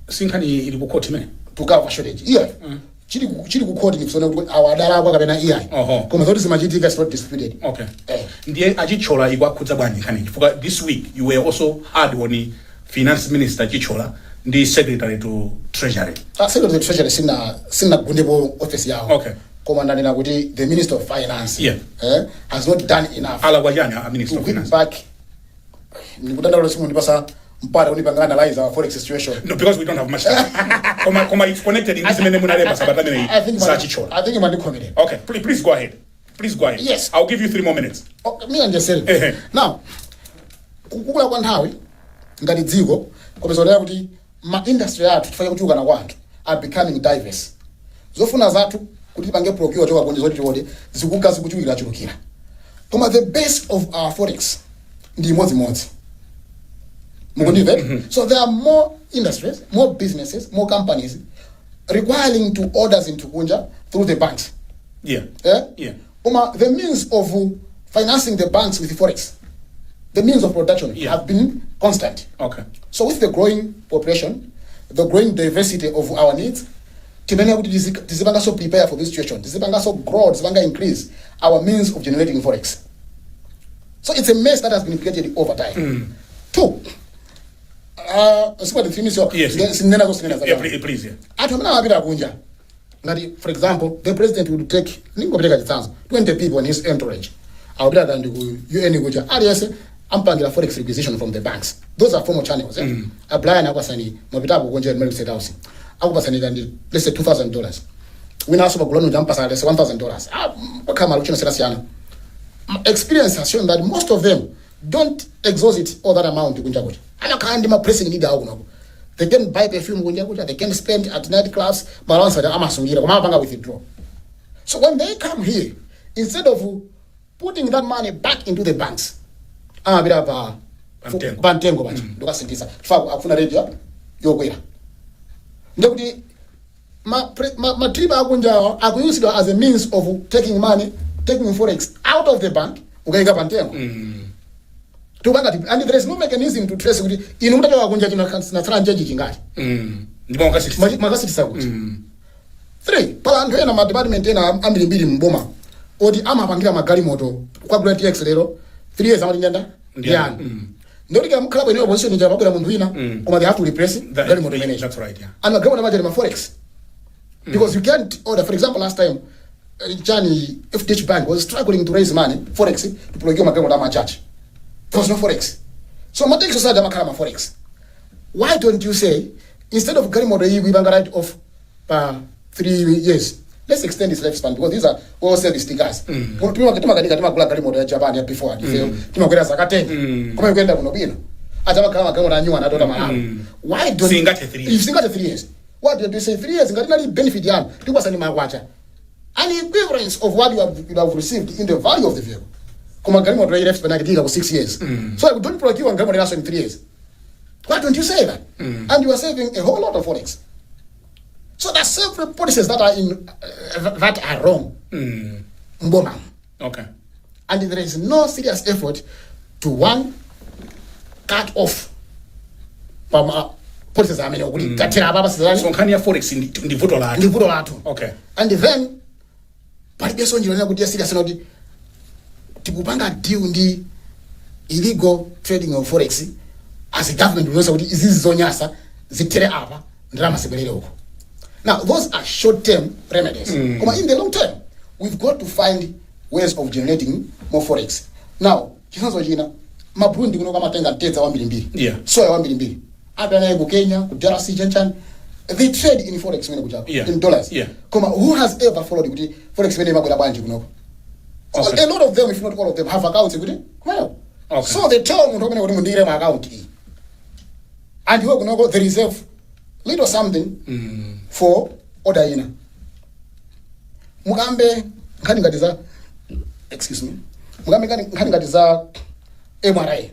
Sinkani ili kukoti me? To cover shortage. Yeah. Chili kukoti ni kusona our dala kwa kabena EI. Koma zote zimajitika is not disputed. Okay. Ndiye ajichola igwa kudza bwanyi kani. For this week you were also hard on Finance Minister Chichola, the Secretary to Treasury. Secretary to Treasury sina gundebo office yao. Okay. Commandant Naguti, the Minister of Finance, has not done enough. Alawajanya, Minister of Finance. Back. Analyze our forex situation. No, because we don't have much time. Koma it's connected in this I think you might be committed. Okay, please go ahead. Please go ahead. Yes. I'll give you 3 more minutes. Me and yourself. Now, kukula kwa nhawi ngati dziko komezonera kuti ma industry yathu tifanye kuchuka na kwantu are becoming diverse. Zofuna zathu kuti pange procure choka kunje zoti tiwode zikuka zikuchukira chulukira. Koma the base of our forex ndi imodzi. So there are more industries, more businesses, more companies requiring to orders into kunja through the banks. Yeah. The means of financing the banks with the forex, the means of production have been constant. Okay. So with the growing population, the growing diversity of our needs, Tizibanga so prepare for this situation. Tizibanga so grow, Tizibanga increase our means of generating forex. So it's a mess that has been created over time. 2. The 3 minutes. Yes. Please. For example, the president would take 20 people in his entourage. I would rather UN ampangira forex requisition from the banks. Those are formal channels. Apply na kwasani mobitabu kunje medical state house. Akupasani kandi let's say $2,000. We now so kulonu jampasa let's say $1,000. Kama luchino serasiana. Experience has shown that most of them don't exhaust it all that amount kunja kuja. Ana kandi ma pressing need awu. They can buy perfume kunja kuja. They can spend at night clubs. Balance at amasungira. Kuma panga withdraw. So when they come here, instead of putting that money back into the banks, bantengo bachi ndoka sentisa tfaku akufuna radio yokwera ndekuti ma triba akunjawa akuusidwa as a means of taking forex out of the bank ukaika bantengo and there is no mechanism to trace kuti inu mutachoka kunja chino na transfer change chingati ndipo makasitisa makasitisa kuti 3 pala anthu ena ma department ena ambirimbiri mboma oti amapangira magalimoto kwa Great TX lero 3 years amati ndenda ndiyani ndoti kama mukhala bwino opposition nje pakula munthu wina koma they have to replace galimoto manager. That's right, yeah. And galimoto manager ma forex because you can't order. For example, last time Chani FDH Bank was struggling to raise money forex to procure magalimoto ma church. There was no forex, so mateki society amakhala ma forex. Why don't you say instead of galimoto hii we right of 3 years, let's extend its lifespan because these are all service stickers. Tuma kula galimoto ya Japan ya before tuma kwenda zakate kama kwenda kuno bino atama kama na nyua na dola Malawi. Why don't singate 3 years? Singate 3 years. What do you say 3 years ngati nali benefit yan tikwa sani makwacha an equivalence of what you have received in the value of the vehicle. Kuma galimoto ya lifespan ngati for 6 years. So don't procure galimoto ya in 3 years. Why don't you say that? And you are saving a whole lot of forex. So there's several policies that are in that are wrong. Mboma. Okay. And there is no serious effort to cut off policies are many okuli katira baba sizani. So nkani ya forex ndi vuto la Ndi vuto la. Okay. And then palibeso njira kuti serious not tikupanga deal ndi illegal trading of forex as a government unosa kuti izizi zonyasa zitere apa ndalama sibelele uko. Now, those are short-term remedies. In the long term, we've got to find ways of generating more forex. Now, chisanzo china, mabundi kuno kama tenga teza wa mbili. Yeah. Soya wa mbili. Abana ibu Kenya, kudarasi chanchan, they trade in forex when in dollars. Yeah. Who has ever followed kuti forex when magura banji kuno? A lot of them, if not all of them, have accounts kuti. Well. Okay. So they tell mundu kumene kuti mundire ma account. And you know the reserve little something for order ina. Mugambe nkani ngatiza excuse me. Mugambe nkani ngatiza MRI.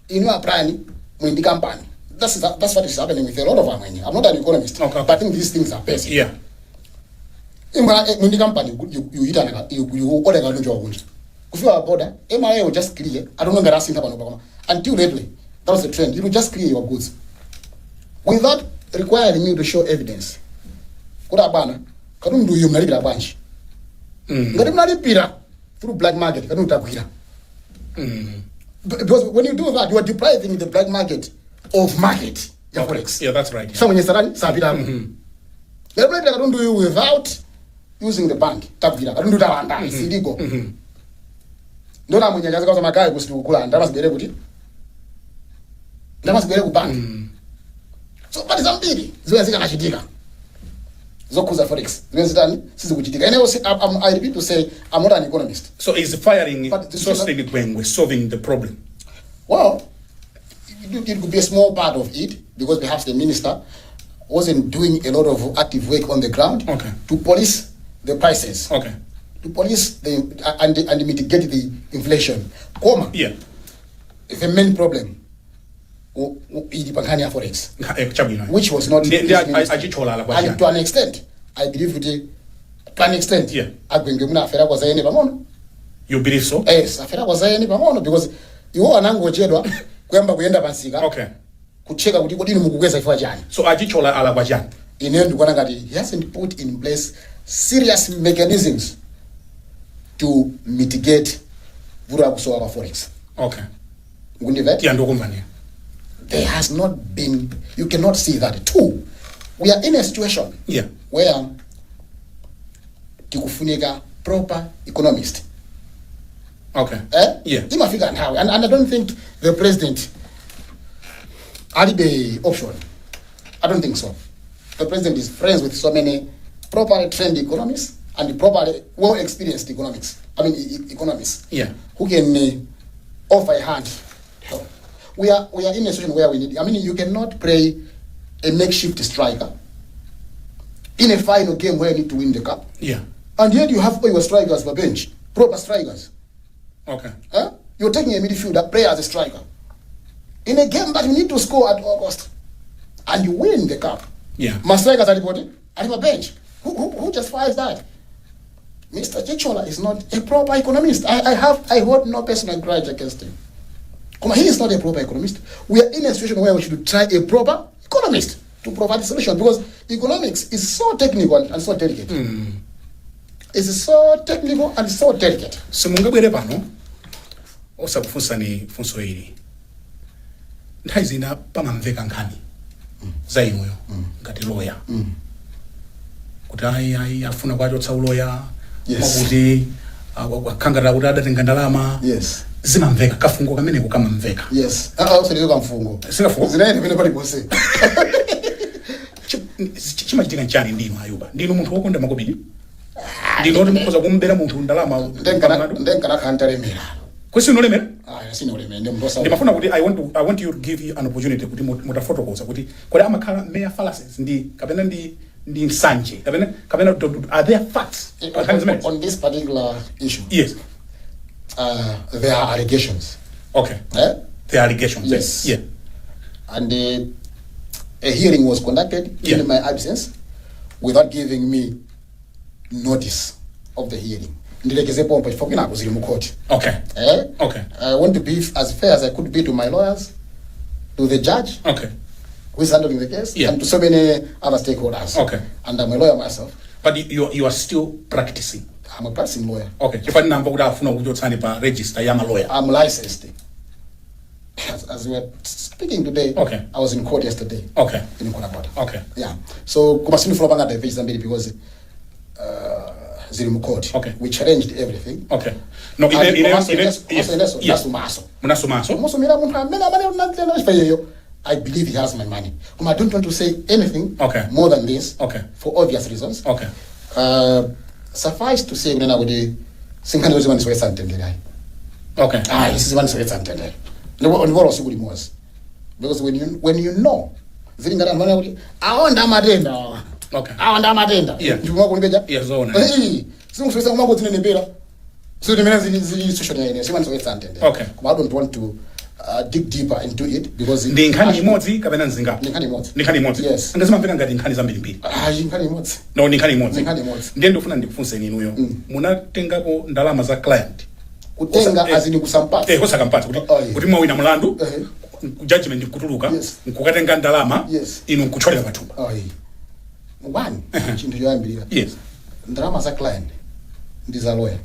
Inu apply mwindi company. That's what is happening with a lot of our money. I'm not an economist, okay, but I think these things are basic. Yeah. Mwindi company you order ngalonjo wunji. Kufika border, MRI will just clear. I don't know ngara sinta pano until lately. That was the trend. You will just clear your goods without requiring you to show evidence. Kuda bana, kadum do you mnalipira banchi. Ngati mnalipira through black market, kadum utakwira. Because when you do that, you are depriving the black market of market. Forex. Yeah, that's right. Yeah. Someone is sarani, sabira. The black market kadum do you without using the bank. Takwira, kadum do tawanda, it's illegal. Ndona mwenye jaza kwa magai kusitu kukula, ndama sibere kuti. Ndama sibere ku bank. So but zambiri ziwe zikanachitika zokuza forex ziwe zitani sizi kuchitika. And I repeat to say I'm not an economist. So is firing Sostheni Gwengwe solving the problem? Well, it could be a small part of it because perhaps the minister wasn't doing a lot of active work on the ground to police the prices. To police and mitigate the inflation. Yeah. The main problem forex, which was not and to an extent I believe to an extent yeah. You believe so? Yes, because you are nangochedwa kwamba kuenda pansika kucheka kuti kodi mukugweza ifwa chani. So ajichola ala kwa chani ine ndikuona ngati he hasn't put in place serious mechanisms to mitigate vura kusowa kwa forex. Ngundivet? Yeah, ndokumvania. There has not been, you cannot see that. Two, we are in a situation where tikufunika proper economist. Yeah. And I don't think the president had the option. I don't think so. The president is friends with so many properly trained economists and properly well-experienced economists who can offer a hand help. We are in a situation where we need, you cannot play a makeshift striker in a final game where you need to win the cup. Yeah. And yet you have all your strikers for bench, proper strikers. You're taking a midfielder, player as a striker. In a game that you need to score at all cost. And you win the cup. Yeah. My strikers are reporting at your bench. Who justifies that? Mr. Chichola is not a proper economist. I hold no personal grudge against him. He is not a proper economist. We are in a situation where we should try a proper economist. to provide solution, because economics is so technical and so delicate. It's so technical and so delicate. Simungabwere pano osakufunsa ni funso hili. Nthawi zina pamamveka nkhani za inuyo ngati lawyer. Kuti ayi afuna kwachotsa uloya. Yes. Kuti wakangata kuti adatenga ndalama. Yes. Zimamveka kafungo kamene kukamamveka. Yes. Usalizo kamfungo. Singafungo. Zinaende pene pali bose. Chimachitika nchani ndinu Ayuba? Ndinu munthu wokonda makobidi? Ndinu oti mukhoza kumbera munthu ndalama. Ndenkana kantalemera. Kwesi unolemera? Sinolemera ndi mndosa. Ndimafuna kuti I want you to give you an opportunity kuti mutafotokoza kuti kodi amakhala mere fallacies ndi kapena ndi nsanje kapena are there facts on this particular issue? Yes. There are allegations. Okay. Eh? There are allegations. Yes. Yeah. And a hearing was conducted in my absence without giving me notice of the hearing. Ndilekeze pompa chifukwa kuzili mu court. Okay. Okay. I want to be as fair as I could be to my lawyers, to the judge. Okay. Who is handling the case, and to so many other stakeholders. Okay. And I'm a lawyer myself. But you are still practicing. I'm a practicing lawyer. Okay. Chifani namba kuti afuna kuchotsani pa register ya lawyer. I'm licensed. As we were speaking today, okay. I was in court yesterday. Okay. In Kolabata. Okay. Yeah. So kumasini flow banga diverge zambiri because zilimu court. Okay. We challenged everything. Okay. No, I believe he has my money. I don't want to say anything more than this for obvious reasons. Okay. Suffice to say, okay. This is one sentence. Because when you know, okay. Yeah. Yes, zone. Okay. I don't want to dig deeper into it because ndi nkhani imodzi kapena nzinga. Nkhani imodzi. Yes. Angazimamveka ngati nkhani zambiri mbiri. Nkhani imodzi. No, nkhani imodzi. Ndiye ndofuna ndifunse inuyo. Munatengapo ndalama za client. Kutenga azini kusampatsa. Kusakampatsa kuti mwawina mlandu. Judgment kutuluka. Kukatenga ndalama. Inu nkucholera pathumba. One, chintu choyambirira. Yes. Ndalama za client ndiza lawyer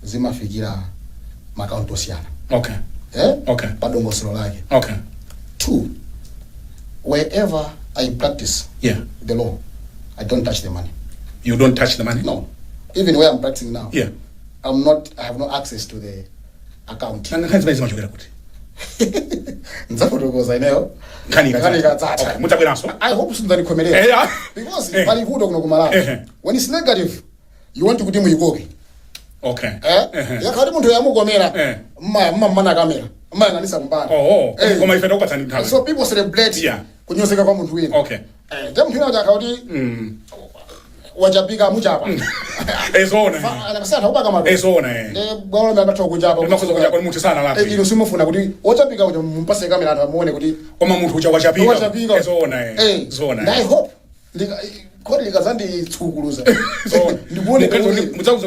zimafikira account osiyana. Okay. Okay. Padongosolo lake. Okay. Two, wherever I practice the law, I don't touch the money. You don't touch the money? No. Even where I'm practicing now. Yeah. I have no access to the account. Nzafotokoza ineyo. Kani katsatsa. Mutabweranso. I hope sindanikhomera. Because palivuto kuno kumalawi. When it's negative, you want to kuti muyikoke. Okay. Yakati munthu yamukomera. Mmana kamera. Mmana nisa mbana. Koma ifeta ukatsani nthawi. So people celebrate kunyozeka kwa munthu wina. Okay. Munthu wina akauti wajabika mujapa. Ezona. Anasana ubaka mabwe. Ezona. Bwana mbatho kujapa. Makozo kujapa munthu sana lapha. Ilo simufuna kuti wajabika kuti mumpase kamera anthu amuone kuti koma munthu uja wajabika. Ezona. Zona. And I hope kodi likazandi tsukuluza. So ndibone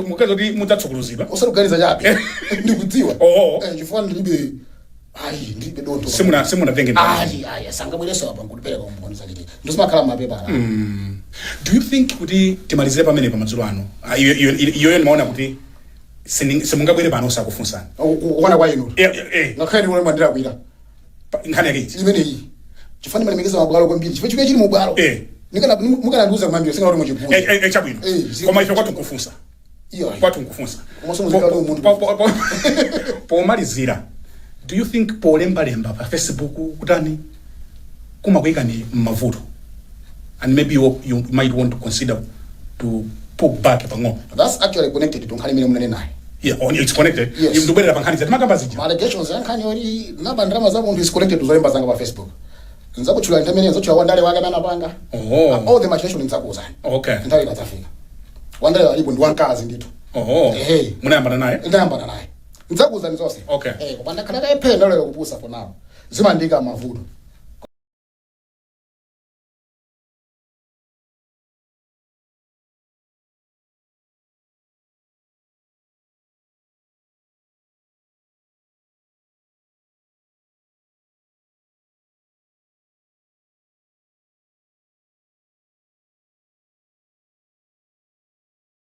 mukazo kuti mutatsukuluzidwa. Usaluganiza chapi. Ndikudziwa. Chifukwa ndilibe ndibe donto. Simuna tenge. Sangabwereso apa ngulipeleka kumbonisa lili. Ndosimakhala mapepa ala. Do you think kuti timalizire pamene pamadzulo ano? Iyo maona kuti simungabwere pano sakufunsana. Ukona kwa inu. Ngakhale ule mandira kwira. Nkhani yake iti. Imene iyi. Chifani malemekeza mabwalo kwambiri. Chifukwa chimwe chili mu bwalo. Mukana nduza kwambiri singa uri muchipunza. Chabwino. Koma ife kwatu nkufunsa. Kwatu nkufunsa. Pomalizira. Do you think polemba pa Facebook kutani kumakwika ni mavuto? And maybe you might want to consider to pull back pango. That's actually connected to nkhani mune naye. Yeah, it's connected. You ndubera pankhani zati makamba zija. Allegations yankhani ori nabandrama za muntu is connected to zolemba zanga pa Facebook. Nzakuchula ntamene nzochula wandale wake bana panga. All the machinations nzakuzana. Okay. Nthawi ikadzafika. Wandale alipo ndi wankazi ndito. Munayambana naye? Ndayambana naye. Nzakuzana zonse. Okay. Kupanda kana kaye phenda lero kupusa for now. Zimandika mavuto.